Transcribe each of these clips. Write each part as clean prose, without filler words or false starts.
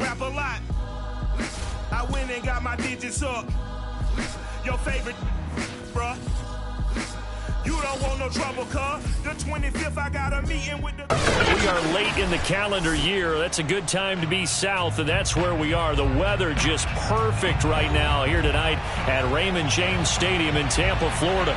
Rap a lot. I went and got my digits up. Your favorite, bruh. You don't want no trouble, cuz. The 25th, I got a meeting with the... We are late in the calendar year. That's a good time to be south, and that's where we are. The weather just perfect right now here tonight at Raymond James Stadium in Tampa, Florida.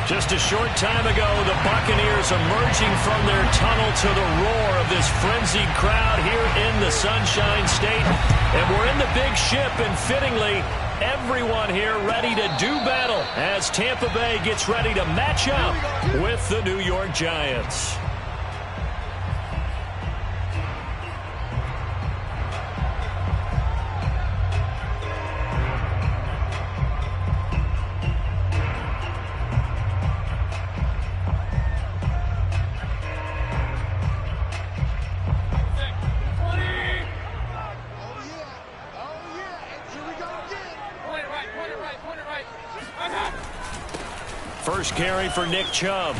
Just a short time ago, the Buccaneers emerging from their tunnel to the roar of this frenzied crowd here in the Sunshine State. And we're in the big ship, and fittingly, everyone here ready to do battle as Tampa Bay gets ready to match up with the New York Giants. First carry for Nick Chubb.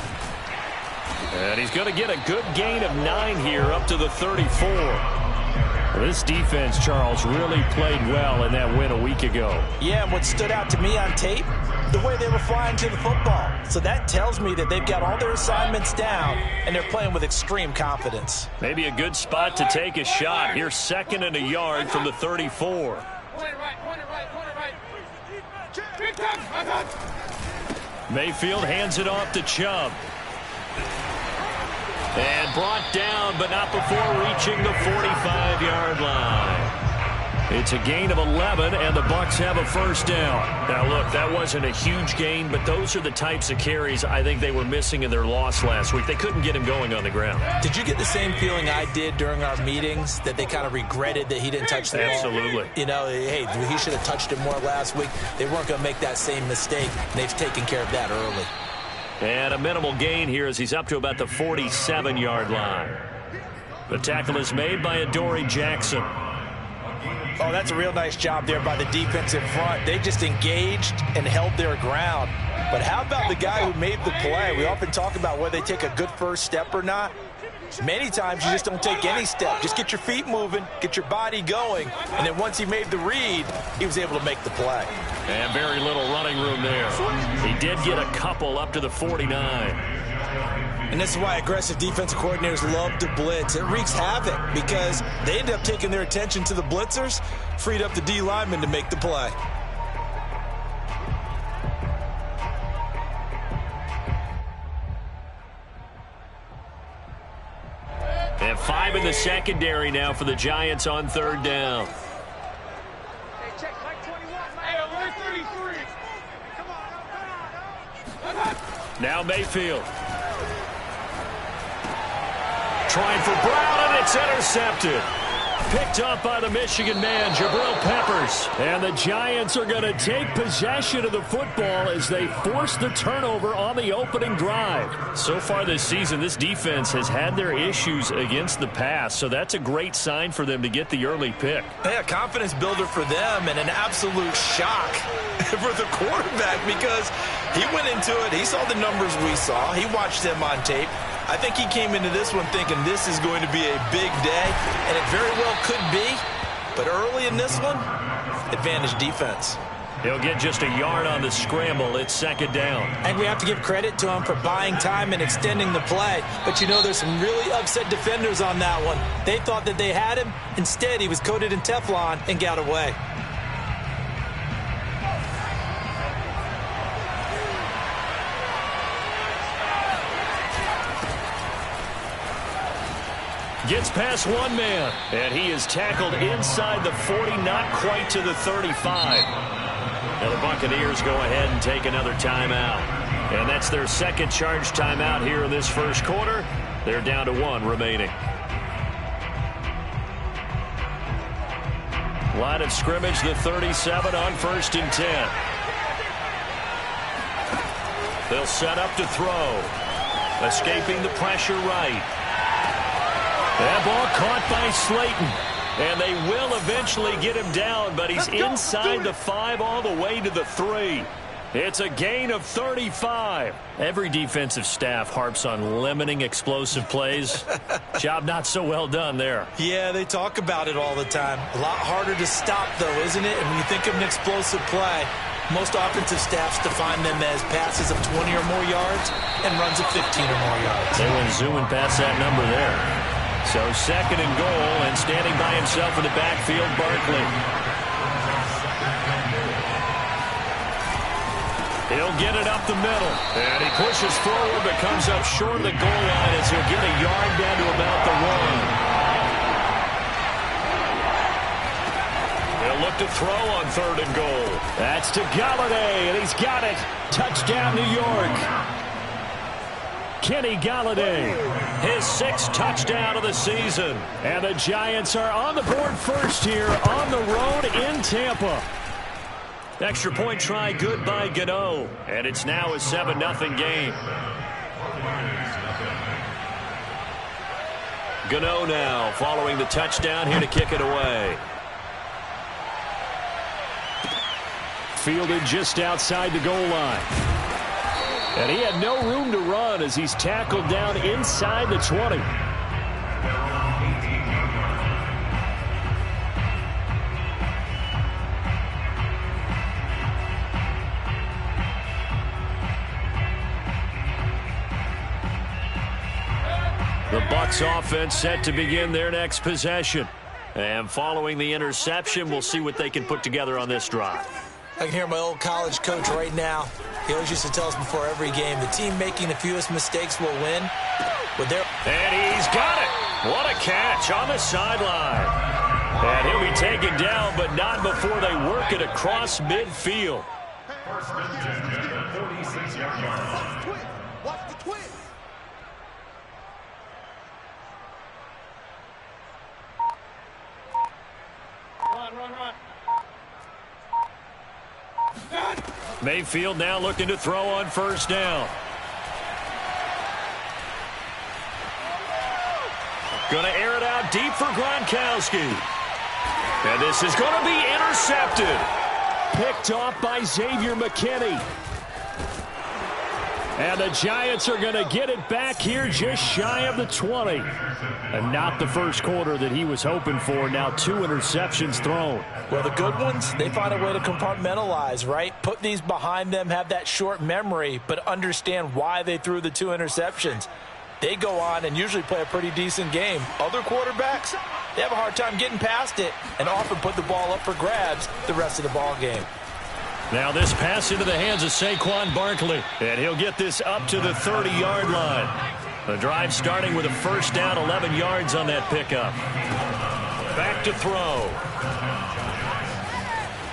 And he's going to get a good gain of 9 here up to the 34. This defense, Charles, really played well in that win a week ago. Yeah, and what stood out to me on tape, the way they were flying to the football. So that tells me that they've got all their assignments down, and they're playing with extreme confidence. Maybe a good spot to take a shot. Here, 2nd and a yard from the 34. Mayfield hands it off to Chubb. And brought down, but not before reaching the 45-yard line. It's a gain of 11, and the Bucs have a first down. Now, look, that wasn't a huge gain, but those are the types of carries I think they were missing in their loss last week. They couldn't get him going on the ground. Did you get the same feeling I did during our meetings, that they kind of regretted that he didn't touch the ball? Absolutely. You know, hey, he should have touched it more last week. They weren't going to make that same mistake, and they've taken care of that early. And a minimal gain here as he's up to about the 47-yard line. The tackle is made by Adoree Jackson. Oh, that's a real nice job there by the defensive front. They just engaged and held their ground. But how about the guy who made the play? We often talk about whether they take a good first step or not. Many times you just don't take any step. Just get your feet moving, get your body going, and then once he made the read, he was able to make the play. And very little running room there. He did get a couple up to the 49. And this is why aggressive defensive coordinators love to blitz. It wreaks havoc because they end up taking their attention to the blitzers, freed up the D lineman to make the play. And 5 in the secondary now for the Giants on 3rd down. Now Mayfield. Trying for Brown, and it's intercepted. Picked up by the Michigan man, Jabril Peppers. And the Giants are going to take possession of the football as they force the turnover on the opening drive. So far this season, this defense has had their issues against the pass, so that's a great sign for them to get the early pick. Yeah, confidence builder for them and an absolute shock for the quarterback because he went into it. He saw the numbers we saw. He watched them on tape. I think he came into this one thinking this is going to be a big day, and it very well could be. But early in this one, advantage defense. He'll get just a yard on the scramble. It's 2nd down. And we have to give credit to him for buying time and extending the play. But, you know, there's some really upset defenders on that one. They thought that they had him. Instead, he was coated in Teflon and got away. Gets past one man, and he is tackled inside the 40, not quite to the 35. And the Buccaneers go ahead and take another timeout. And that's their 2nd charge timeout here in this first quarter. They're down to 1 remaining. Line of scrimmage, the 37 on 1st and 10. They'll set up to throw. Escaping the pressure right. That ball caught by Slayton. And they will eventually get him down, but he's inside the 5 all the way to the 3. It's a gain of 35. Every defensive staff harps on limiting explosive plays. Job not so well done there. Yeah, they talk about it all the time. A lot harder to stop, though, isn't it? And when you think of an explosive play, most offensive staffs define them as passes of 20 or more yards and runs of 15 or more yards. They went zooming past that number there. So 2nd and goal, and standing by himself in the backfield, Barkley. He'll get it up the middle. And he pushes forward, but comes up short of the goal line as he'll get a yard down to about the 1. He'll look to throw on 3rd and goal. That's to Galladay, and he's got it. Touchdown, New York. Kenny Galladay, his 6th touchdown of the season. And the Giants are on the board first here on the road in Tampa. Extra point try good by Gano. And it's now a 7-0 game. Gano now following the touchdown here to kick it away. Fielded just outside the goal line. And he had no room to run as he's tackled down inside the 20. The Bucs offense set to begin their next possession. And following the interception, we'll see what they can put together on this drive. I can hear my old college coach right now. He always used to tell us before every game, the team making the fewest mistakes will win. And he's got it. What a catch on the sideline. And he'll be taken down, but not before they work it across midfield. Run. Mayfield now looking to throw on 1st down. Going to air it out deep for Gronkowski. And this is going to be intercepted. Picked off by Xavier McKinney. And the Giants are going to get it back here just shy of the 20. And not the first quarter that he was hoping for. Now 2 interceptions thrown. Well, the good ones, they find a way to compartmentalize, right? Put these behind them, have that short memory, but understand why they threw the 2 interceptions. They go on and usually play a pretty decent game. Other quarterbacks, they have a hard time getting past it and often put the ball up for grabs the rest of the ball game. Now this pass into the hands of Saquon Barkley. And he'll get this up to the 30-yard line. The drive starting with a 1st down, 11 yards on that pickup. Back to throw.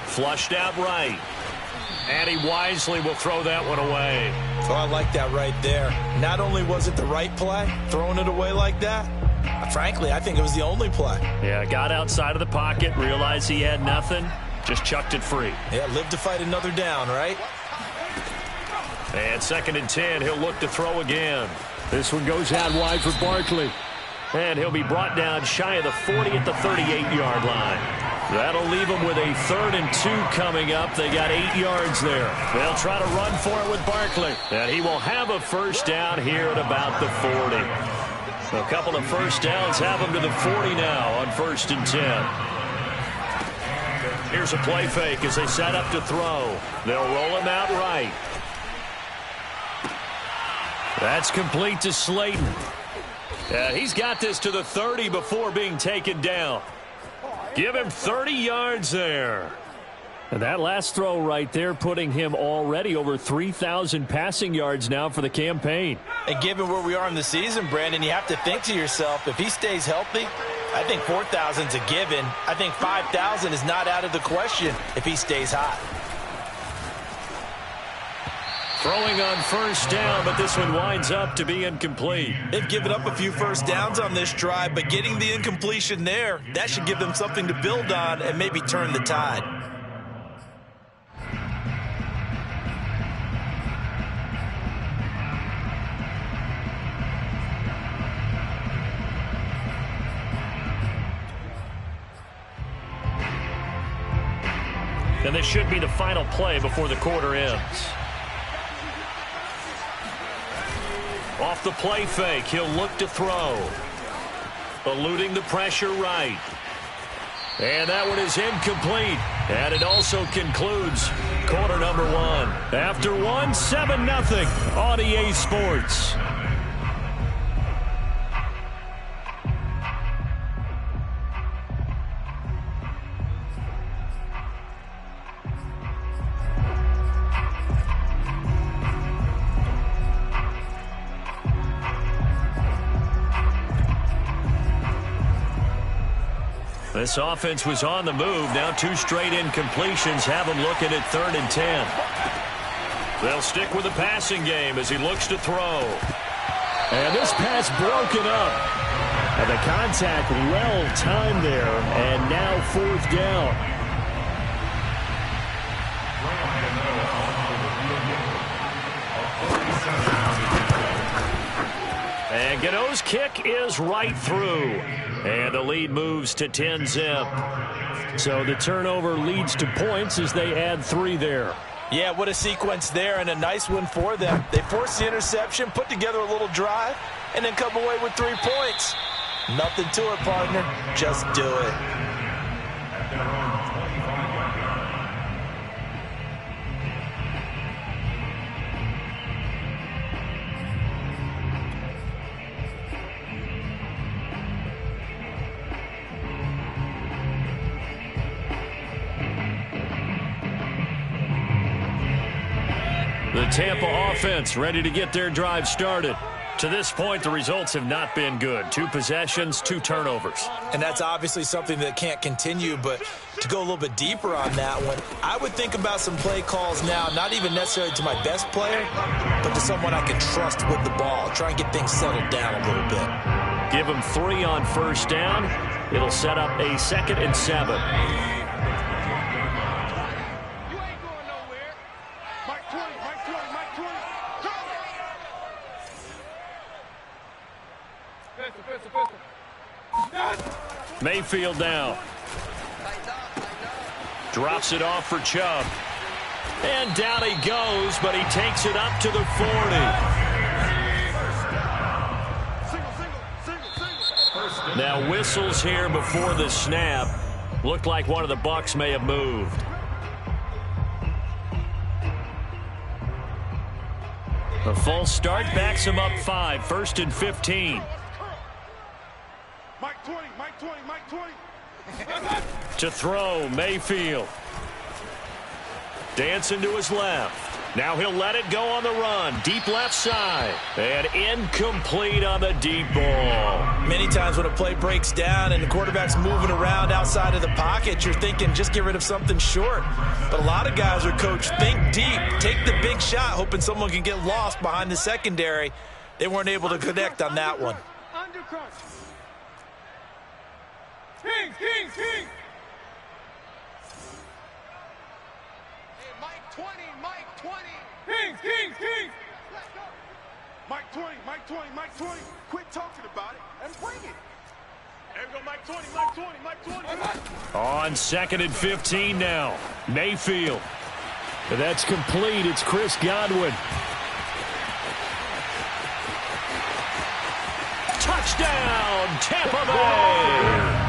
Flushed out right. And he wisely will throw that one away. Oh, I like that right there. Not only was it the right play, throwing it away like that, frankly, I think it was the only play. Yeah, got outside of the pocket, realized he had nothing, just chucked it free. Yeah, live to fight another down, right? And 2nd and 10, he'll look to throw again. This one goes out wide for Barkley. And he'll be brought down shy of the 40 at the 38-yard line. That'll leave them with a 3rd and 2 coming up. They got 8 yards there. They'll try to run for it with Barkley. And he will have a 1st down here at about the 40. A couple of 1st downs have him to the 40 now on 1st and 10. Here's a play fake as they set up to throw. They'll roll him out right. That's complete to Slayton. He's got this to the 30 before being taken down. Give him 30 yards there. And that last throw right there putting him already over 3,000 passing yards now for the campaign. And given where we are in the season, Brandon, you have to think to yourself, if he stays healthy, I think 4,000 is a given. I think 5,000 is not out of the question if he stays hot. Throwing on 1st down, but this one winds up to be incomplete. They've given up a few 1st downs on this drive, but getting the incompletion there, that should give them something to build on and maybe turn the tide. And this should be the final play before the quarter ends. Off the play fake, he'll look to throw. Eluding the pressure right. And that one is incomplete. And it also concludes quarter number one. After one, 7-0 on EA Sports. This offense was on the move. Now 2 straight incompletions have them looking at 3rd and 10. They'll stick with the passing game as he looks to throw. And this pass broken up. And the contact well timed there. And now 4th down. And Gano's kick is right through. And the lead moves to 10-zip. So the turnover leads to points as they add 3 there. Yeah, what a sequence there, and a nice one for them. They forced the interception, put together a little drive, and then come away with 3 points. Nothing to it, partner. Just do it. The Tampa offense ready to get their drive started. To this point, the results have not been good. 2 possessions, 2 turnovers. And that's obviously something that can't continue, but to go a little bit deeper on that one, I would think about some play calls now, not even necessarily to my best player, but to someone I can trust with the ball. Try and get things settled down a little bit. Give them 3 on 1st down. It'll set up a 2nd and 7. Mayfield now. Drops it off for Chubb. And down he goes, but he takes it up to the 40. Now whistles here before the snap. Looked like one of the Bucs may have moved. A false start backs him up 5. 1st and 15. Mike 20, Mike 20, Mike 20. To throw, Mayfield. Dancing to his left. Now he'll let it go on the run. Deep left side. And incomplete on the deep ball. Many times when a play breaks down and the quarterback's moving around outside of the pocket, you're thinking just get rid of something short. But a lot of guys are coached, think deep, take the big shot, hoping someone can get lost behind the secondary. They weren't able to connect on that one. King. Hey, Mike 20, Mike 20. King. Let's go. Mike 20, Mike 20, Mike 20. Quit talking about it and bring it. There we go, Mike 20, Mike 20, Mike 20. On 2nd and 15 now. Mayfield. That's complete. It's Chris Godwin. Touchdown, Tampa Bay.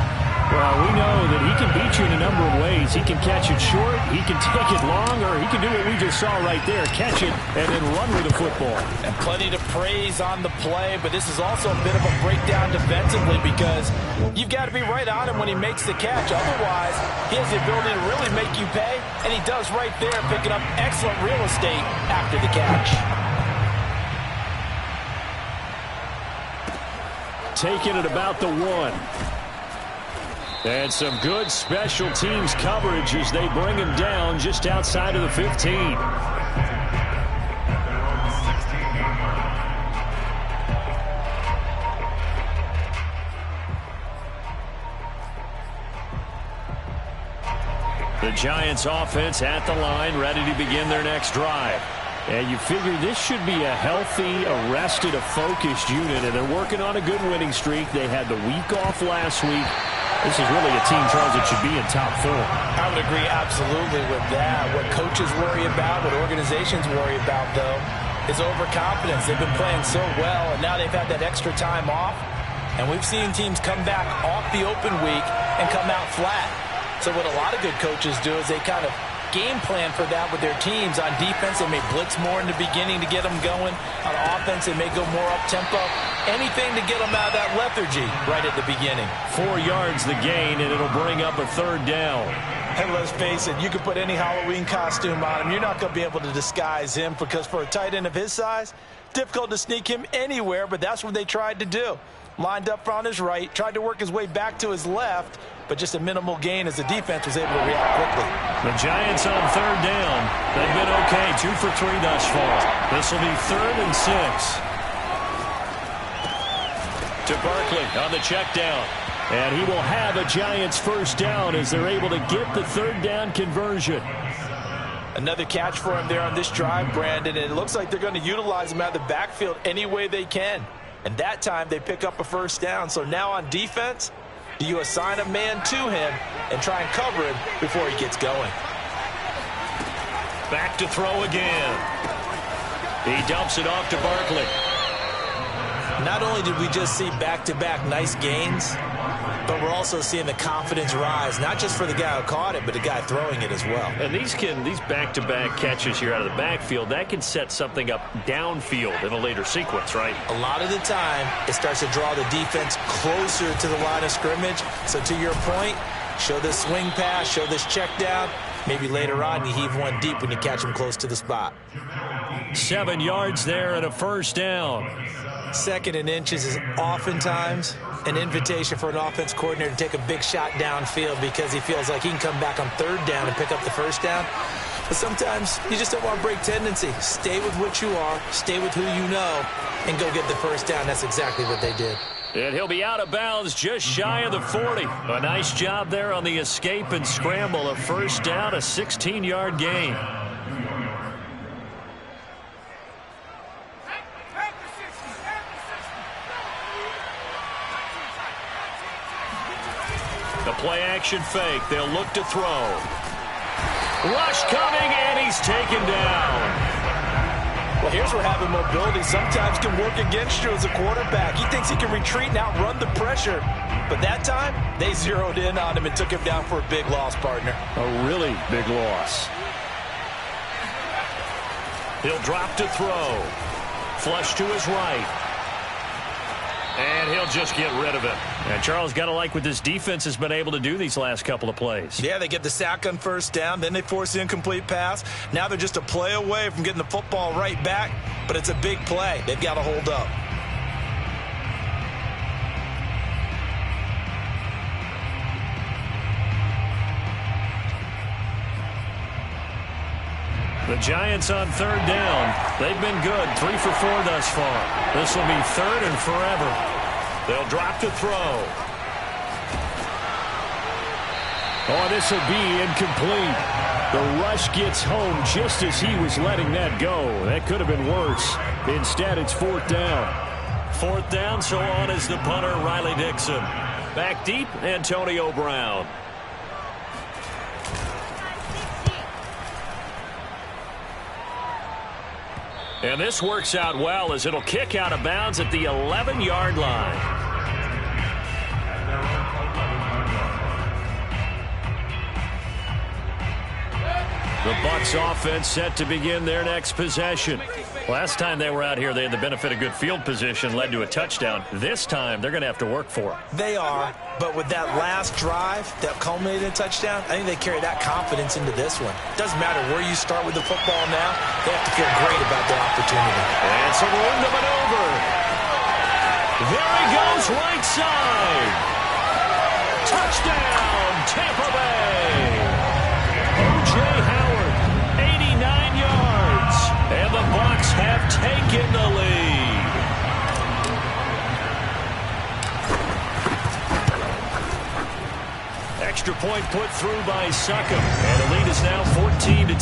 Well, we know that he can beat you in a number of ways. He can catch it short, he can take it long, or he can do what we just saw right there, catch it and then run with the football. And plenty to praise on the play, but this is also a bit of a breakdown defensively because you've got to be right on him when he makes the catch. Otherwise, he has the ability to really make you pay, and he does right there, picking up excellent real estate after the catch. Taking it about the 1. And some good special teams coverage as they bring him down just outside of the 15. The Giants offense at the line, ready to begin their next drive. And you figure this should be a healthy, a focused unit, and they're working on a good winning streak. They had the week off last week. This is really a team, Charles, that should be in top 4. I would agree absolutely with that. What coaches worry about, what organizations worry about, though, is overconfidence. They've been playing so well, and now they've had that extra time off. And we've seen teams come back off the open week and come out flat. So what a lot of good coaches do is they kind of game plan for that with their teams. On defense, they may blitz more in the beginning to get them going. On offense, they may go more up-tempo. Anything to get them out of that lethargy right at the beginning. 4 yards the gain, and it'll bring up a 3rd down. And let's face it, you can put any Halloween costume on him. You're not going to be able to disguise him because for a tight end of his size, difficult to sneak him anywhere, but that's what they tried to do. Lined up on his right, tried to work his way back to his left, but just a minimal gain as the defense was able to react quickly. The Giants on 3rd down. They've been okay, 2 for 3 thus far. This will be 3rd and 6. To Barkley on the check down. And he will have a Giants 1st down as they're able to get the 3rd down conversion. Another catch for him there on this drive, Brandon, and it looks like they're going to utilize him out of the backfield any way they can. And that time they pick up a 1st down. So now on defense, do you assign a man to him and try and cover him before he gets going? Back to throw again. He dumps it off to Barkley. Not only did we just see back-to-back nice gains, but we're also seeing the confidence rise, not just for the guy who caught it, but the guy throwing it as well. And these back-to-back catches here out of the backfield, that can set something up downfield in a later sequence, right? A lot of the time, it starts to draw the defense closer to the line of scrimmage. So to your point, show this swing pass, show this check down. Maybe later on you heave one deep when you catch him close to the spot. 7 yards there and a 1st down. 2nd and inches is oftentimes an invitation for an offense coordinator to take a big shot downfield because he feels like he can come back on 3rd down and pick up the 1st down. But sometimes you just don't want to break tendency. Stay with what you are, stay with who you know, and go get the 1st down. That's exactly what they did. And he'll be out of bounds just shy of the 40. A nice job there on the escape and scramble. A 1st down, a 16-yard gain. The play-action fake. They'll look to throw. Rush coming, and he's taken down. Well, here's where having mobility sometimes can work against you as a quarterback. He thinks he can retreat and outrun the pressure. But that time, they zeroed in on him and took him down for a big loss, partner. A really big loss. He'll drop to throw. Flush to his right. And he'll just get rid of it. And Charles, got to like what this defense has been able to do these last couple of plays. Yeah, they get the sack on 1st down, then they force the incomplete pass. Now they're just a play away from getting the football right back, but it's a big play. They've got to hold up. The Giants on 3rd down. They've been good, 3 for 4 thus far. This will be 3rd and forever. They'll drop to throw. Oh, this will be incomplete. The rush gets home just as he was letting that go. That could have been worse. Instead, it's 4th down. 4th down, so on is the punter, Riley Dixon. Back deep, Antonio Brown. And this works out well as it'll kick out of bounds at the 11-yard line. The Bucs offense set to begin their next possession. Last time they were out here, they had the benefit of good field position, led to a touchdown. This time, they're going to have to work for it. They are, but with that last drive that culminated in a touchdown, I think they carry that confidence into this one. Doesn't matter where you start with the football now, they have to feel great about their opportunity. And some room to maneuver. There he goes, right side. Touchdown, Tampa Bay. O.J. Howard, 89 yards. And the Bucs have taken the lead. Extra point put through by Succop. And the lead is now 14-10.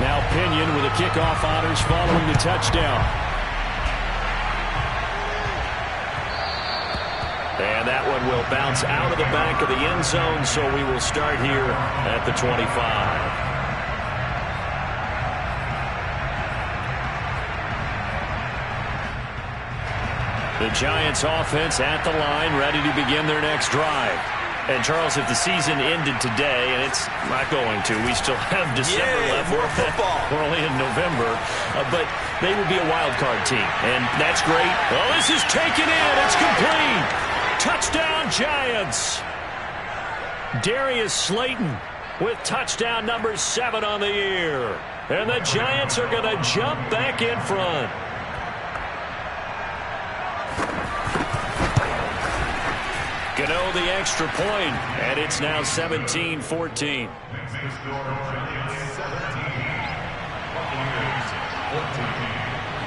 Now Pinion with the kickoff honors following the touchdown. And that one will bounce out of the back of the end zone, so we will start here at the 25. The Giants offense at the line, ready to begin their next drive. And, Charles, if the season ended today, and it's not going to, we still have December left. More football. We're only in November. But they would be a wild card team, and that's great. Well, this is taken in. It's complete. Touchdown, Giants. Darius Slayton with touchdown number 7 on the year. And the Giants are going to jump back in front. Gano the extra point, and it's now 17-14.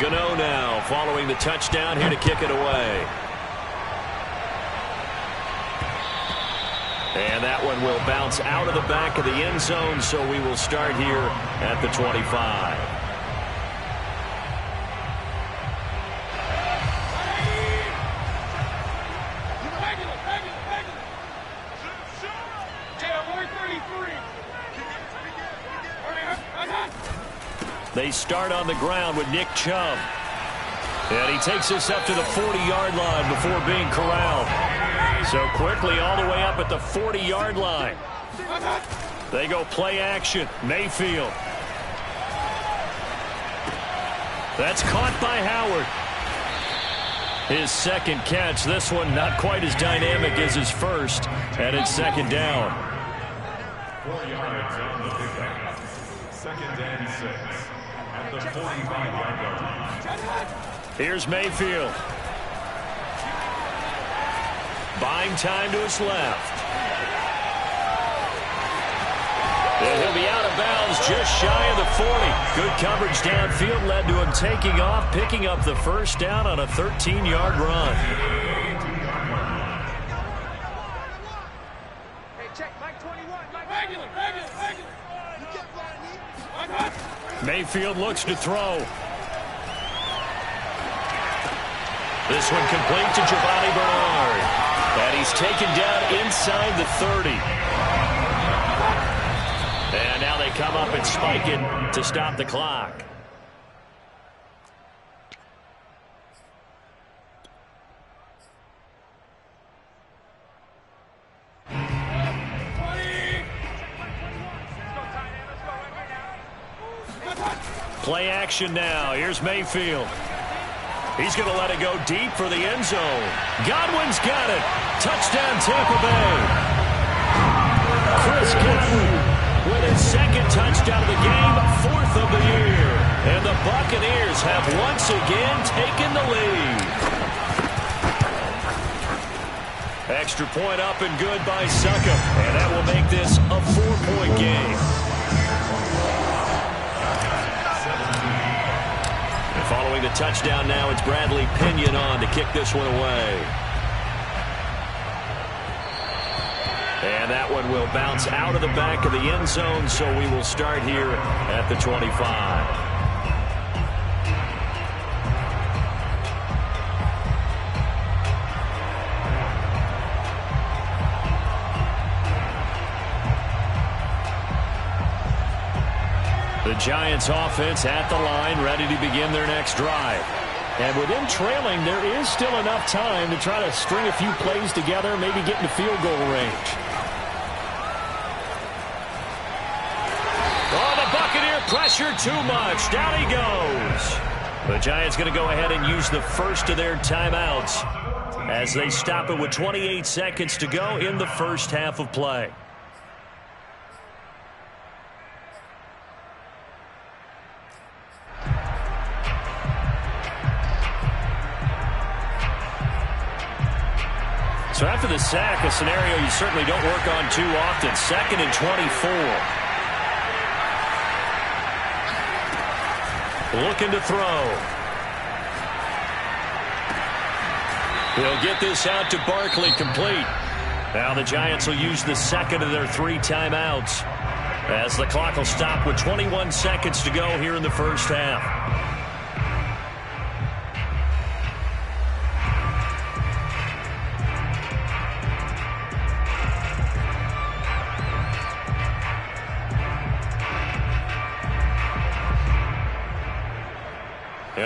Gano now following the touchdown here to kick it away. And that one will bounce out of the back of the end zone, so we will start here at the 25. They start on the ground with Nick Chubb. And he takes us up to the 40-yard line before being corralled. So quickly all the way up at the 40-yard line. They go play action. Mayfield. That's caught by Howard. His second catch. This one not quite as dynamic as his first. And it's second down. 4 yards on the pickup. Second and 6. At the 45-yard line. Here's Mayfield. Buying time to his left. And he'll be out of bounds just shy of the 40. Good coverage downfield led to him taking off, picking up the first down on a 13-yard run. Hey, check, Mike 21. Regular. Mayfield looks to throw. This one complete to Giovanni Bernard. And he's taken down inside the 30. And now they come up and spike it to stop the clock. Play action now. Here's Mayfield. He's going to let it go deep for the end zone. Godwin's got it. Touchdown, Tampa Bay. Chris Godwin with his second touchdown of the game, 4th of the year. And the Buccaneers have once again taken the lead. Extra point up and good by Succop. And that will make this a 4-point game. Following the touchdown now, it's Bradley Pinion on to kick this one away. And that one will bounce out of the back of the end zone, so we will start here at the 25. The Giants offense at the line, ready to begin their next drive. And with them trailing, there is still enough time to try to string a few plays together, maybe get into field goal range. Oh, the Buccaneer pressure too much. Down he goes. The Giants going to go ahead and use the first of their timeouts as they stop it with 28 seconds to go in the first half of play. So after the sack, a scenario you certainly don't work on too often. 2nd and 24. Looking to throw. He'll get this out to Barkley, complete. Now the Giants will use the second of their 3 timeouts as the clock will stop with 21 seconds to go here in the first half.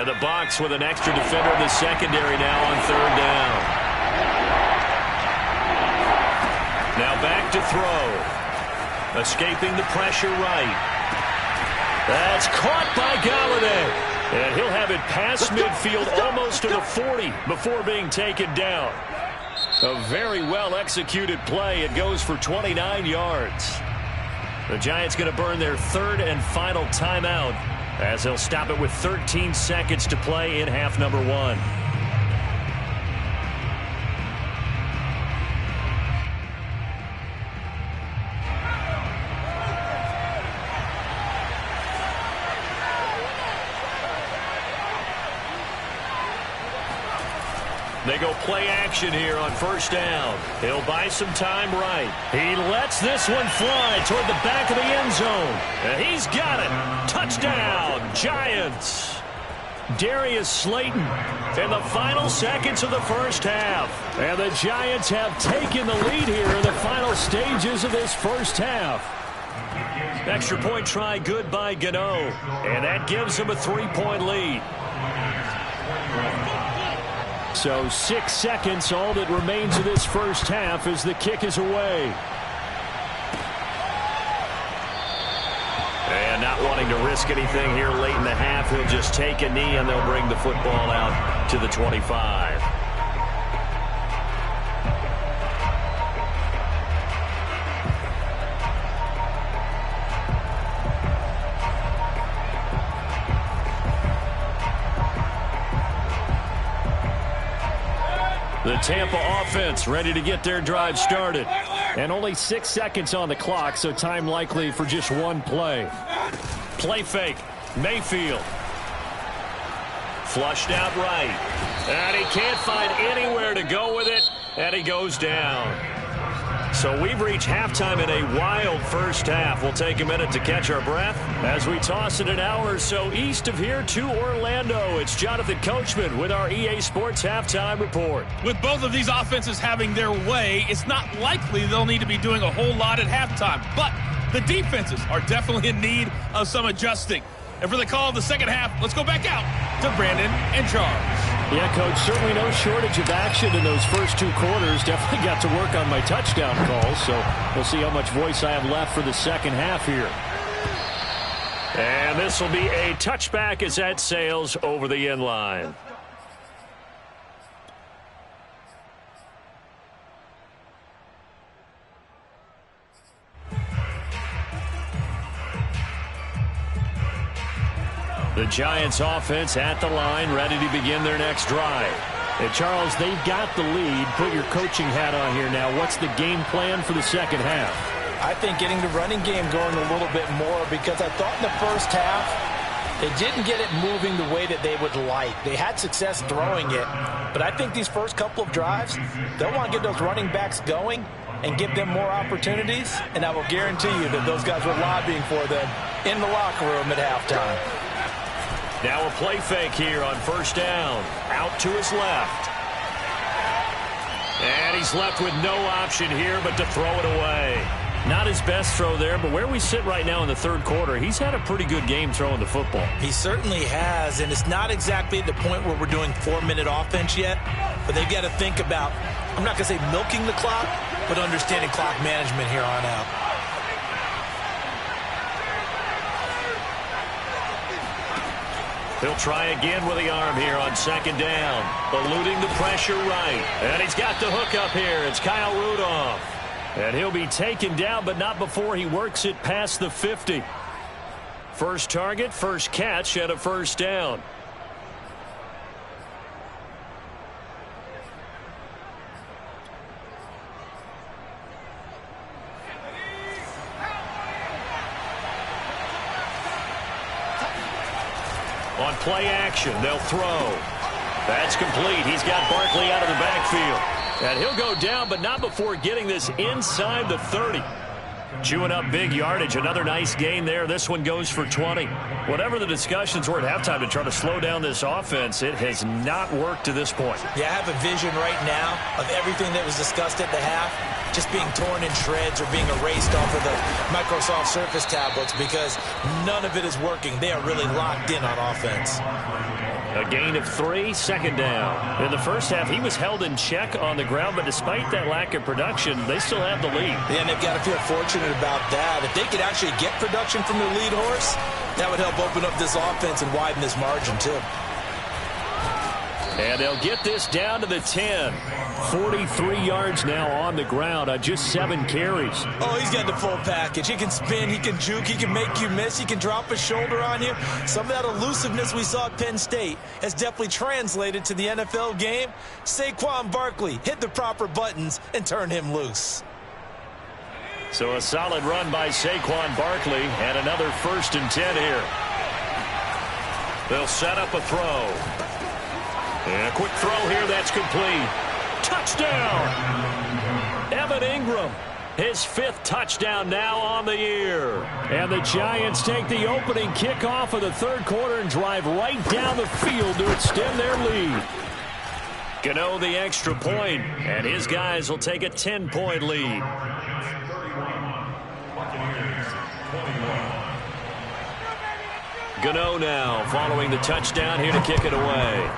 And the Bucs with an extra defender in the secondary now on third down. Now back to throw. Escaping the pressure right. That's caught by Galladay. And he'll have it past midfield almost to the 40 before being taken down. A very well-executed play. It goes for 29 yards. The Giants going to burn their third and final timeout as they'll stop it with 13 seconds to play in half number 1. They go play action here on first down. He'll buy some time right. He lets this one fly toward the back of the end zone. And he's got it. Touchdown, Giants. Darius Slayton in the final seconds of the first half. And the Giants have taken the lead here in the final stages of this first half. Extra point try good by Gano. And that gives them a 3-point lead. So 6 seconds, all that remains of this first half as the kick is away. And not wanting to risk anything here late in the half, he'll just take a knee and they'll bring the football out to the 25. The Tampa offense ready to get their drive started. And only 6 seconds on the clock, so time likely for just one play. Play fake. Mayfield. Flushed out right. And he can't find anywhere to go with it. And he goes down. So we've reached halftime in a wild first half. We'll take a minute to catch our breath as we toss it an hour or so east of here to Orlando. It's Jonathan Coachman with our EA Sports Halftime Report. With both of these offenses having their way, it's not likely they'll need to be doing a whole lot at halftime. But the defenses are definitely in need of some adjusting. And for the call of the second half, let's go back out to Brandon and Charles. Yeah, Coach, certainly no shortage of action in those first 2 quarters. Definitely got to work on my touchdown calls, so we'll see how much voice I have left for the second half here. And this will be a touchback as that sails over the end line. The Giants offense at the line, ready to begin their next drive. And Charles, they've got the lead. Put your coaching hat on here now. What's the game plan for the second half? I think getting the running game going a little bit more, because I thought in the first half they didn't get it moving the way that they would like. They had success throwing it, but I think these first couple of drives, they'll want to get those running backs going and give them more opportunities, and I will guarantee you that those guys were lobbying for them in the locker room at halftime. Now a play fake here on first down. Out to his left. And he's left with no option here but to throw it away. Not his best throw there, but where we sit right now in the third quarter, he's had a pretty good game throwing the football. He certainly has, and it's not exactly at the point where we're doing 4-minute offense yet, but they've got to think about, I'm not going to say milking the clock, but understanding clock management here on out. He'll try again with the arm here on second down. Eluding the pressure right. And he's got the hook up here. It's Kyle Rudolph. And he'll be taken down, but not before he works it past the 50. First target, first catch, and a first down. On play action, they'll throw. That's complete. He's got Barkley out of the backfield. And he'll go down, but not before getting this inside the 30. Chewing up big yardage. Another nice gain there. This one goes for 20. Whatever the discussions were at halftime to try to slow down this offense, it has not worked to this point. Yeah, I have a vision right now of everything that was discussed at the half just being torn in shreds or being erased off of the Microsoft Surface tablets, because none of it is working. They are really locked in on offense. A gain of 3, second down. In the first half, he was held in check on the ground, but despite that lack of production, they still have the lead. Yeah, and they've got to feel fortunate about that. If they could actually get production from their lead horse, that would help open up this offense and widen this margin, too. And they'll get this down to the 10. 43 yards now on the ground on just 7 carries. Oh, he's got the full package. He can spin, he can juke, he can make you miss, he can drop a shoulder on you. Some of that elusiveness we saw at Penn State has definitely translated to the NFL game. Saquon Barkley hit the proper buttons and turn him loose. So a solid run by Saquon Barkley and another 1st and 10 here. They'll set up a throw. And a quick throw here, that's complete. Touchdown! Evan Ingram, his 5th touchdown now on the year. And the Giants take the opening kickoff of the 3rd quarter and drive right down the field to extend their lead. Gano the extra point, and his guys will take a 10-point lead. Gano now following the touchdown here to kick it away.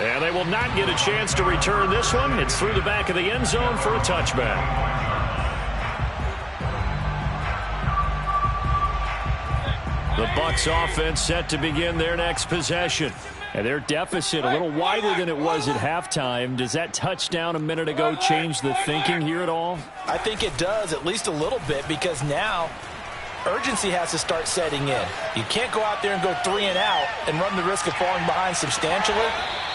And they will not get a chance to return this one. It's through the back of the end zone for a touchback. The Bucs offense set to begin their next possession. And their deficit a little wider than it was at halftime. Does that touchdown a minute ago change the thinking here at all? I think it does, at least a little bit, because now urgency has to start setting in. You can't go out there and go 3 and out and run the risk of falling behind substantially.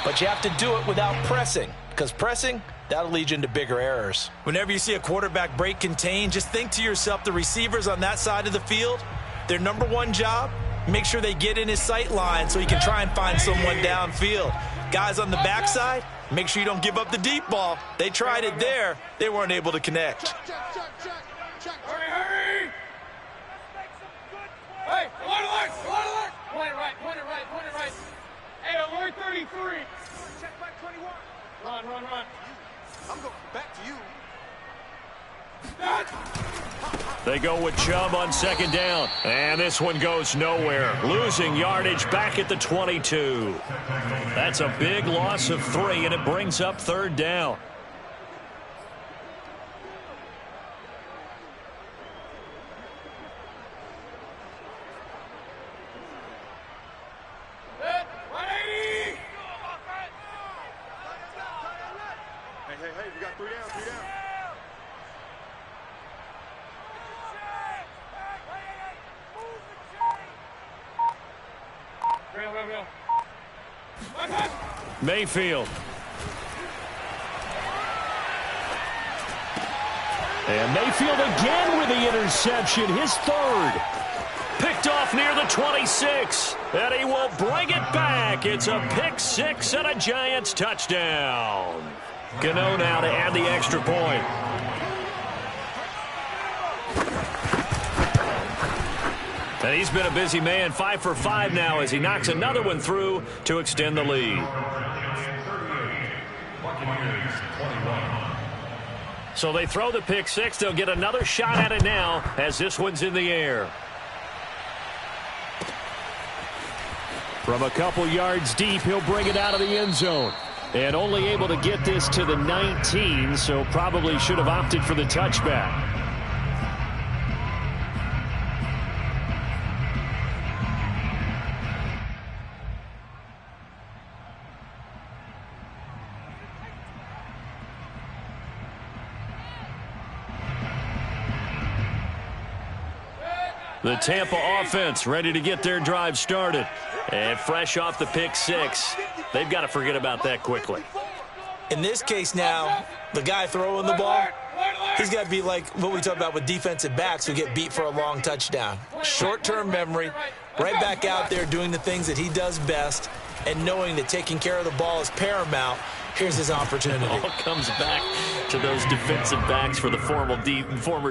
But you have to do it without pressing, because pressing, that'll lead you into bigger errors. Whenever you see a quarterback break contain, just think to yourself, the receivers on that side of the field, their number one job, make sure they get in his sight line so he can try and find someone downfield. Guys on the backside, make sure you don't give up the deep ball. They tried it there. They weren't able to connect. Hurry! Hey, alert! Point it right. Hey, alert 33. Check back 21. Run. I'm going back to you. They go with Chubb on 2nd down. And this one goes nowhere. Losing yardage back at the 22. That's a big loss of 3, and it brings up 3rd down. Hey, we got 3 down. Mayfield. And Mayfield again with the interception, his 3rd. Picked off near the 26, and he will bring it back. It's a pick 6 and a Giants touchdown. Gano now to add the extra point. And he's been a busy man, 5 for 5 now as he knocks another one through to extend the lead. So they throw the pick 6. They'll get another shot at it now as this one's in the air. From a couple yards deep, he'll bring it out of the end zone. And only able to get this to the 19, so probably should have opted for the touchback. The Tampa offense ready to get their drive started. And fresh off the pick 6, they've got to forget about that quickly. In this case now, the guy throwing the ball, he's got to be like what we talk about with defensive backs who get beat for a long touchdown. Short-term memory, right back out there doing the things that he does best, and knowing that taking care of the ball is paramount. Here's his opportunity. It all comes back to those defensive backs for the former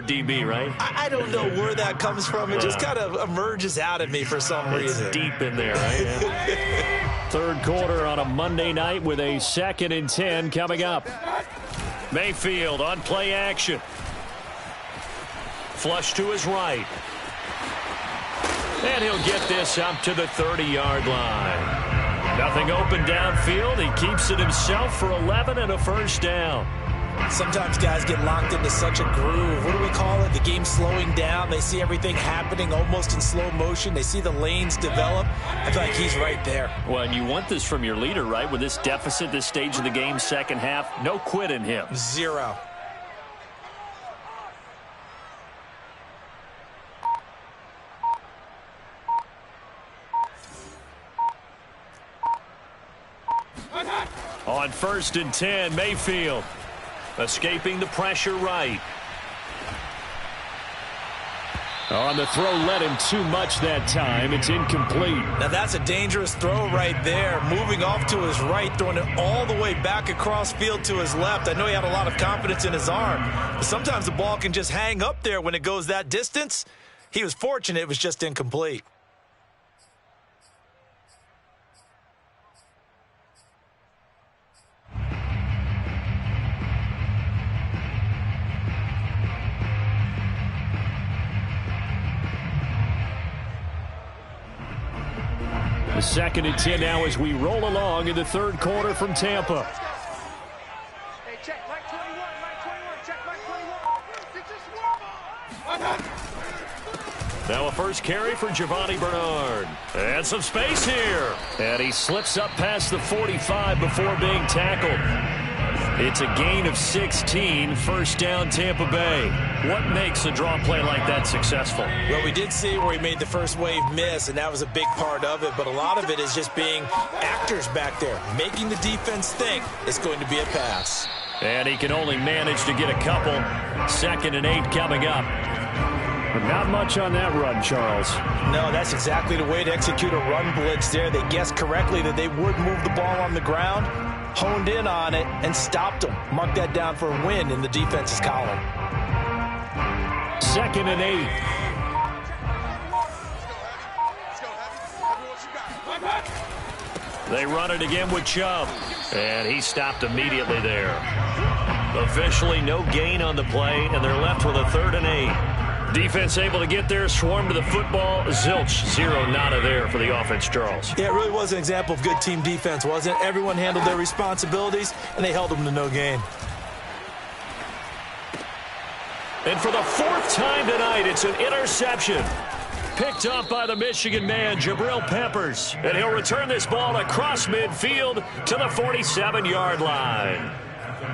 DB, right? I don't know where that comes from. It just kind of emerges out of me for some reason. It's deep in there, right? Yeah. 3rd quarter on a Monday night with a 2nd and 10 coming up. Mayfield on play action. Flush to his right. And he'll get this up to the 30-yard line. Nothing open downfield. He keeps it himself for 11 and a first down. Sometimes guys get locked into such a groove. What do we call it? The game slowing down. They see everything happening almost in slow motion. They see the lanes develop. I feel like he's right there. Well, and you want this from your leader, right? With this deficit, this stage of the game, second half, no quit in him. Zero. On 1st and 10, Mayfield escaping the pressure right. On the throw, led him too much that time. It's incomplete. Now that's a dangerous throw right there. Moving off to his right, throwing it all the way back across field to his left. I know he had a lot of confidence in his arm, but sometimes the ball can just hang up there when it goes that distance. He was fortunate it was just incomplete. The 2nd and 10 now as we roll along in the third quarter from Tampa. Hey, check Mike 21, check Mike 21. Now a first carry for Giovanni Bernard. And some space here. And he slips up past the 45 before being tackled. It's a gain of 16, first down Tampa Bay. What makes a draw play like that successful? Well, we did see where he made the first wave miss, and that was a big part of it. But a lot of it is just being actors back there, making the defense think it's going to be a pass. And he can only manage to get a couple. 2nd and 8 coming up. But not much on that run, Charles. No, that's exactly the way to execute a run blitz there. They guessed correctly that they would move the ball on the ground, honed in on it, and stopped them. Mark that down for a win in the defense's column. 2nd and 8. They run it again with Chubb. And he stopped immediately there. Officially no gain on the play, and they're left with a 3rd and 8. Defense able to get there, swarm to the football. Zilch, zero nada there for the offense, Charles. Yeah, it really was an example of good team defense, wasn't it? Everyone handled their responsibilities, and they held them to no gain. And for the 4th time tonight, it's an interception. Picked up by the Michigan man, Jabril Peppers. And he'll return this ball across midfield to the 47-yard line.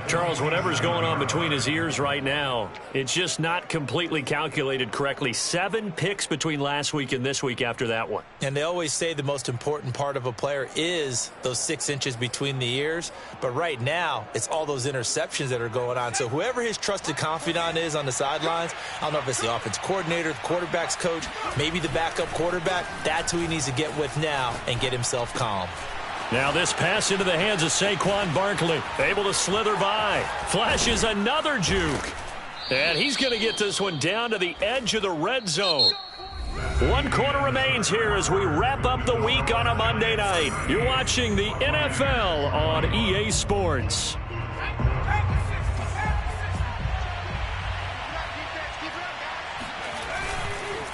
Charles, whatever's going on between his ears right now, it's just not completely calculated correctly. 7 picks between last week and this week after that one. And they always say the most important part of a player is those 6 inches between the ears. But right now, it's all those interceptions that are going on. So whoever his trusted confidant is on the sidelines, I don't know if it's the offense coordinator, the quarterback's coach, maybe the backup quarterback, that's who he needs to get with now and get himself calm. Now this pass into the hands of Saquon Barkley. Able to slither by. Flashes another juke. And he's going to get this one down to the edge of the red zone. 1 quarter remains here as we wrap up the week on a Monday night. You're watching the NFL on EA Sports.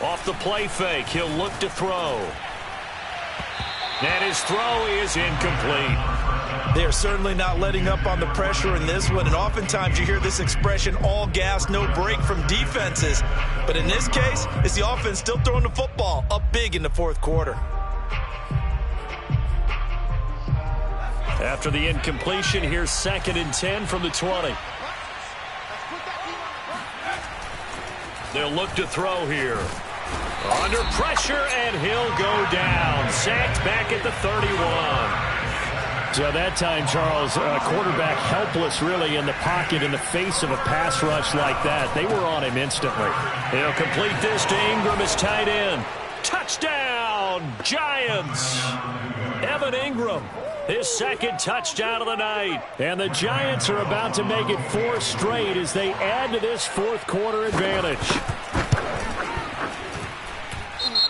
Off the play fake, he'll look to throw. And his throw is incomplete. They are certainly not letting up on the pressure in this one, and oftentimes you hear this expression, all gas, no break from defenses. But in this case, it's the offense still throwing the football up big in the 4th quarter. After the incompletion, here's 2nd and 10 from the 20. They'll look to throw here. Under pressure, and he'll go down. Sacked back at the 31. So that time, Charles, quarterback helpless really in the pocket in the face of a pass rush like that. They were on him instantly. He'll complete this to Ingram as tight end. Touchdown, Giants. Evan Ingram, his 2nd touchdown of the night. And the Giants are about to make it 4 straight as they add to this 4th quarter advantage.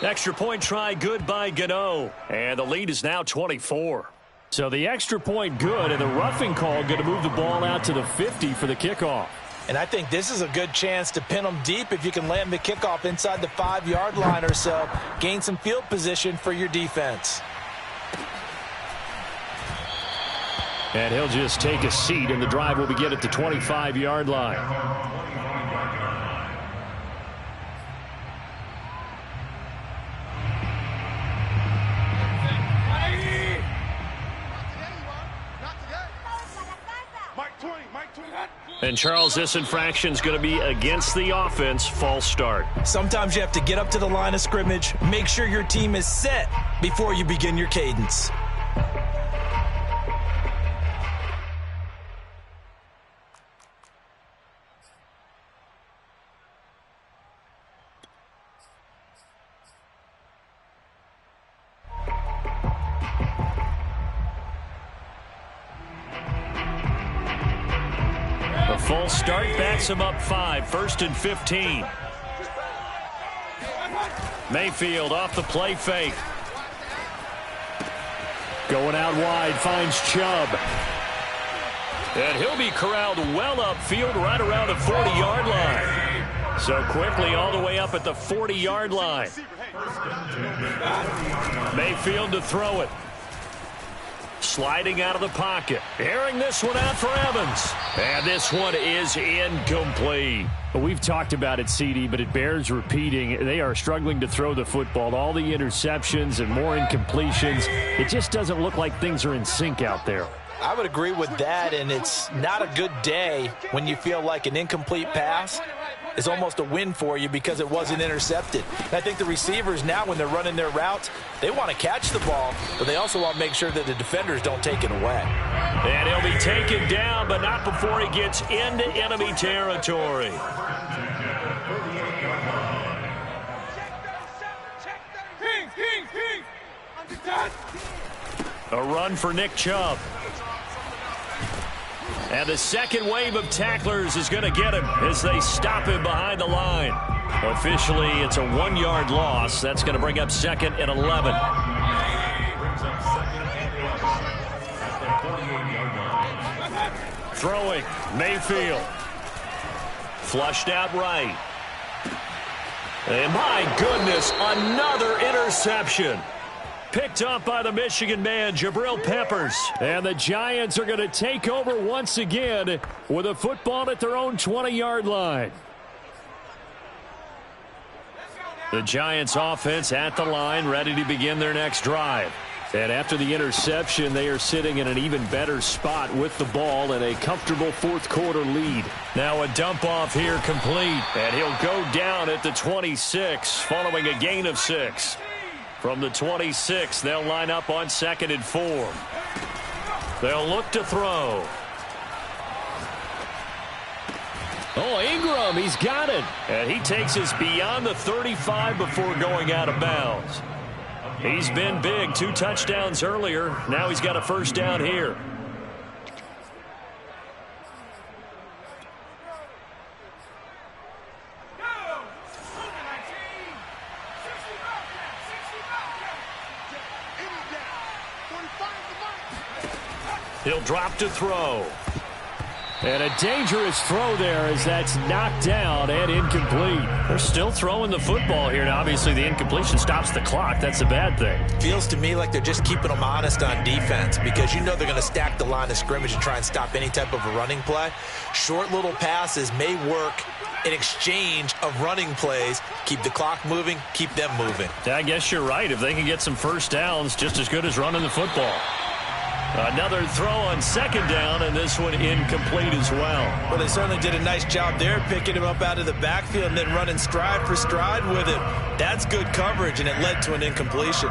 Extra point try good by Gano. And the lead is now 24. So the extra point good, and the roughing call going to move the ball out to the 50 for the kickoff. And I think this is a good chance to pin them deep if you can land the kickoff inside the 5-yard line or so. Gain some field position for your defense. And he'll just take a seat, and the drive will begin at the 25-yard line. And Charles, this infraction is going to be against the offense. False start. Sometimes you have to get up to the line of scrimmage, make sure your team is set before you begin your cadence. Full start backs him up 5, 1st and 15. Mayfield off the play fake. Going out wide, finds Chubb. And he'll be corralled well upfield right around the 40-yard line. So quickly all the way up at the 40-yard line. Mayfield to throw it. Sliding out of the pocket. Airing this one out for Evans. And this one is incomplete. We've talked about it, CD, but it bears repeating. They are struggling to throw the football. All the interceptions and more incompletions. It just doesn't look like things are in sync out there. I would agree with that, and it's not a good day when you feel like an incomplete pass is almost a win for you because it wasn't intercepted. And I think the receivers now, when they're running their routes, they want to catch the ball, but they also want to make sure that the defenders don't take it away. And he'll be taken down, but not before he gets into enemy territory. A run for Nick Chubb. And the second wave of tacklers is going to get him as they stop him behind the line. Officially, it's a 1-yard loss. That's going to bring up 2nd and 11. Throwing, Mayfield. Flushed out right. And my goodness, another interception. Picked up by the Michigan man, Jabril Peppers. And the Giants are going to take over once again with a football at their own 20-yard line. The Giants offense at the line, ready to begin their next drive. And after the interception, they are sitting in an even better spot with the ball and a comfortable fourth-quarter lead. Now a dump-off here complete. And he'll go down at the 26 following a gain of 6. From the 26, they'll line up on 2nd and 4. They'll look to throw. Oh, Ingram, he's got it. And he takes us beyond the 35 before going out of bounds. He's been big, 2 touchdowns earlier. Now he's got a first down here. He'll drop to throw. And a dangerous throw there as that's knocked down and incomplete. They're still throwing the football here. Now, obviously, the incompletion stops the clock. That's a bad thing. Feels to me like they're just keeping them honest on defense because you know they're going to stack the line of scrimmage and try and stop any type of a running play. Short little passes may work in exchange of running plays. Keep the clock moving, keep them moving. Yeah, I guess you're right. If they can get some first downs, just as good as running the football. Another throw on 2nd down, and this one incomplete as well. Well, they certainly did a nice job there, picking him up out of the backfield and then running stride for stride with him. That's good coverage, and it led to an incompletion.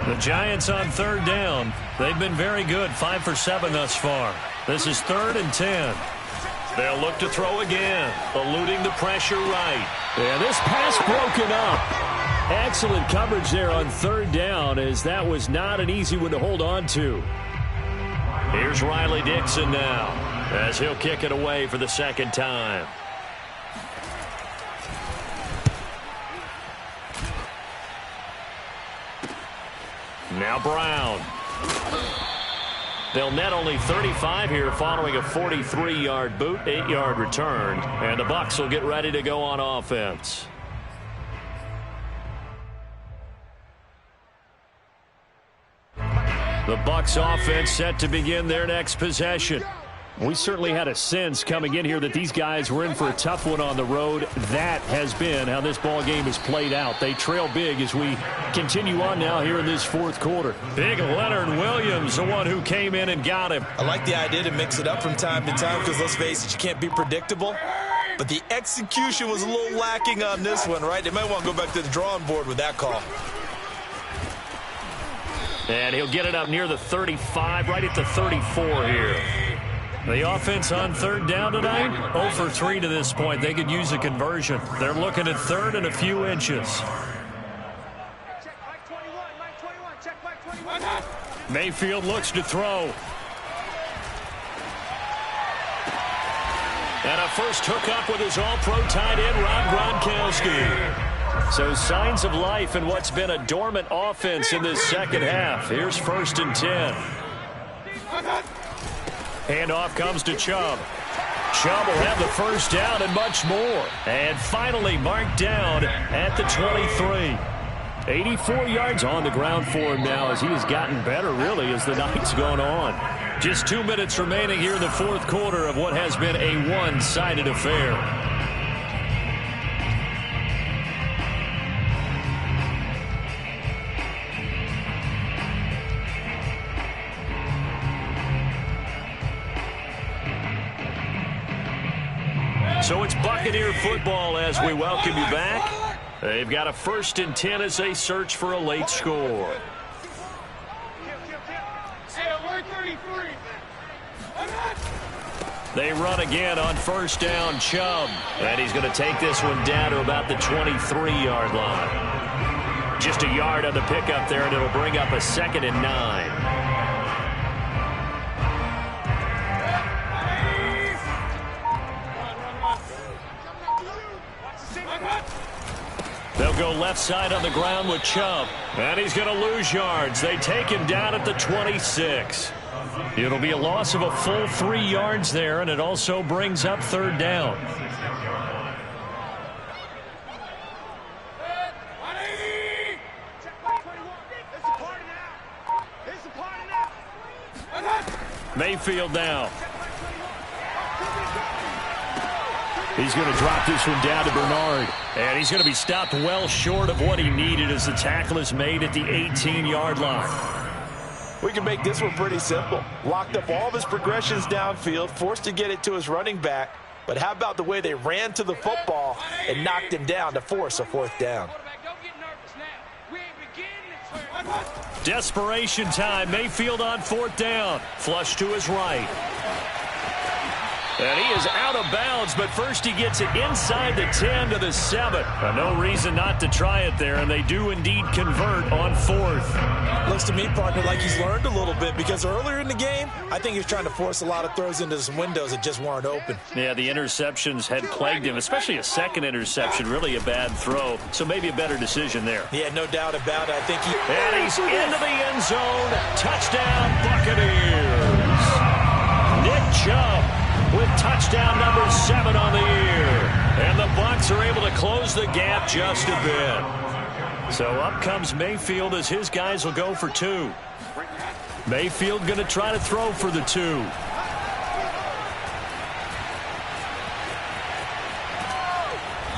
The Giants on 3rd down. They've been very good, 5 for 7 thus far. This is 3rd and 10. They'll look to throw again, eluding the pressure right. Yeah, this pass broken up. Excellent coverage there on 3rd down, as that was not an easy one to hold on to. Here's Riley Dixon now, as he'll kick it away for the 2nd time. Now Brown. They'll net only 35 here following a 43-yard boot, 8-yard return. And the Bucs will get ready to go on offense. The Bucs offense set to begin their next possession. We certainly had a sense coming in here that these guys were in for a tough one on the road. That has been how this ball game has played out. They trail big as we continue on now here in this fourth quarter. Big Leonard Williams, the one who came in and got him. I like the idea to mix it up from time to time because, let's face it, you can't be predictable. But the execution was a little lacking on this one, right? They might want to go back to the drawing board with that call. And he'll get it up near the 35, right at the 34 here. The offense on third down tonight, 0 for 3 to this point. They could use a conversion. They're looking at third and a few inches. Mayfield looks to throw. And a first hookup with his all-pro tight end, Rob Gronkowski. So signs of life in what's been a dormant offense in this second half. Here's 1st and 10. Handoff comes to Chubb. Chubb will have the first down and much more. And finally marked down at the 23. 84 yards on the ground for him now as he has gotten better, really, as the night's gone on. Just 2 minutes remaining here in the fourth quarter of what has been a one-sided affair. So it's Buccaneer football as we welcome you back. They've got a 1st and 10 as they search for a late score. They run again on 1st down, Chubb. And he's going to take this one down to about the 23-yard line. Just a yard on the pickup there, and it'll bring up a 2nd and 9. They'll go left side on the ground with Chubb. And he's going to lose yards. They take him down at the 26. It'll be a loss of a full 3 yards there, and it also brings up 3rd down. Mayfield now. He's going to drop this one down to Bernard. And he's going to be stopped well short of what he needed as the tackle is made at the 18-yard line. We can make this one pretty simple. Locked up all of his progressions downfield, forced to get it to his running back. But how about the way they ran to the football and knocked him down to force a 4th down? Desperation time. Mayfield on 4th down. Flush to his right. And he is out of bounds, but first he gets it inside the 10 to the 7. No reason not to try it there, and they do indeed convert on 4th. Looks to me, partner, like he's learned a little bit because earlier in the game, I think he was trying to force a lot of throws into some windows that just weren't open. Yeah, the interceptions had plagued him, especially a second interception, really a bad throw. So maybe a better decision there. Yeah, no doubt about it. I think he... And he's into the end zone. Touchdown, Buccaneers. Nick Chubb with touchdown number 7 on the year. And the Bucs are able to close the gap just a bit. So up comes Mayfield as his guys will go for 2. Mayfield going to try to throw for the 2.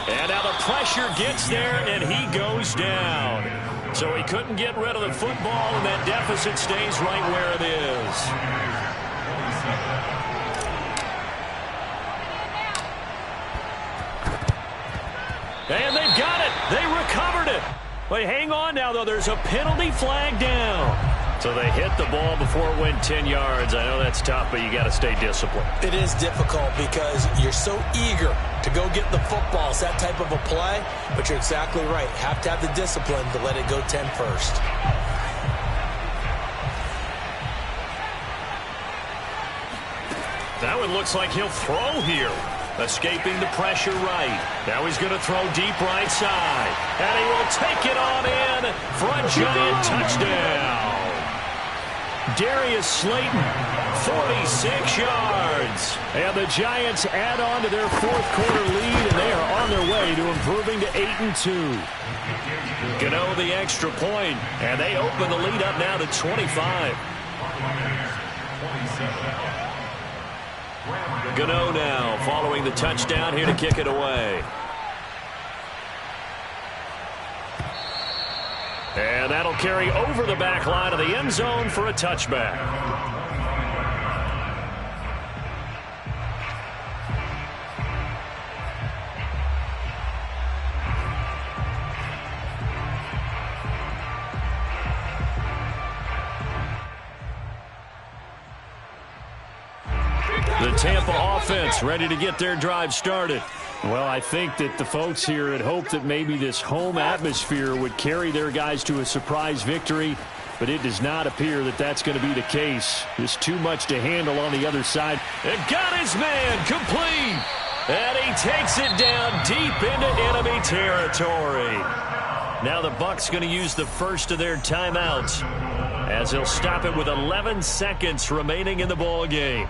And now the pressure gets there, and he goes down. So he couldn't get rid of the football, and that deficit stays right where it is. And they've got it. They recovered it. But hang on now, though. There's a penalty flag down. So they hit the ball before it went 10 yards. I know that's tough, but you got to stay disciplined. It is difficult because you're so eager to go get the football. It's that type of a play, but you're exactly right. Have to have the discipline to let it go 10 first. That one looks like he'll throw here. Escaping the pressure right. Now he's going to throw deep right side. And he will take it on in for a giant touchdown. Darius Slayton, 46 yards. And the Giants add on to their fourth quarter lead, and they are on their way to improving to 8-2. Gano the extra point, and they open the lead up now to 25. Gano now following the touchdown here to kick it away. And that'll carry over the back line of the end zone for a touchback. The Tampa offense ready to get their drive started. Well, I think that the folks here had hoped that maybe this home atmosphere would carry their guys to a surprise victory, but it does not appear that that's going to be the case. There's too much to handle on the other side. And got his man complete. And he takes it down deep into enemy territory. Now the Bucs going to use the first of their timeouts as they'll stop it with 11 seconds remaining in the ball game.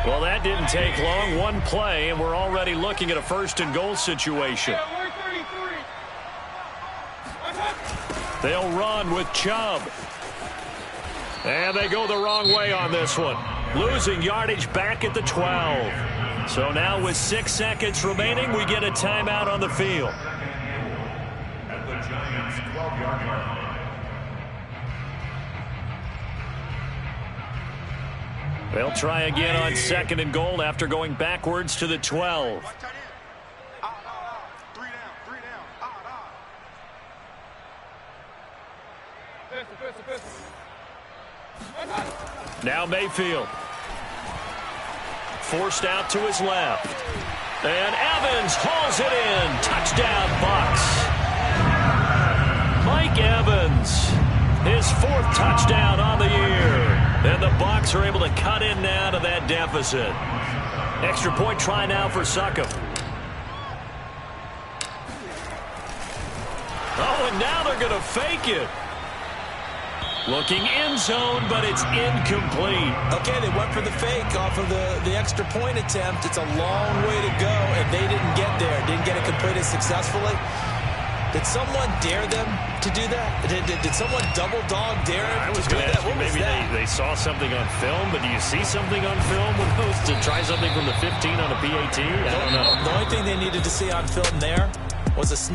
Well, that didn't take long. One play, and we're already looking at a first-and-goal situation. They'll run with Chubb. And they go the wrong way on this one. Losing yardage back at the 12. So now with 6 seconds remaining, we get a timeout on the field. At the Giants' 12-yard line. They'll try again on second and goal after going backwards to the 12. Now Mayfield. Forced out to his left. And Evans hauls it in. Touchdown, Bucs. Mike Evans. His fourth touchdown on the year. And the Bucs are able to cut in now to that deficit. Extra point try now for Succop. Oh, and now they're going to fake it. Looking end zone, but it's incomplete. Okay, they went for the fake off of the extra point attempt. It's a long way to go, and they didn't get there. Didn't get it completed successfully. Did someone dare them to do that? Did someone double dog dare them? I was going to ask you, maybe they saw something on film, but do you see something on film with those to try something from the 15 on a PAT? I don't know. The only thing they needed to see on film there was a snap.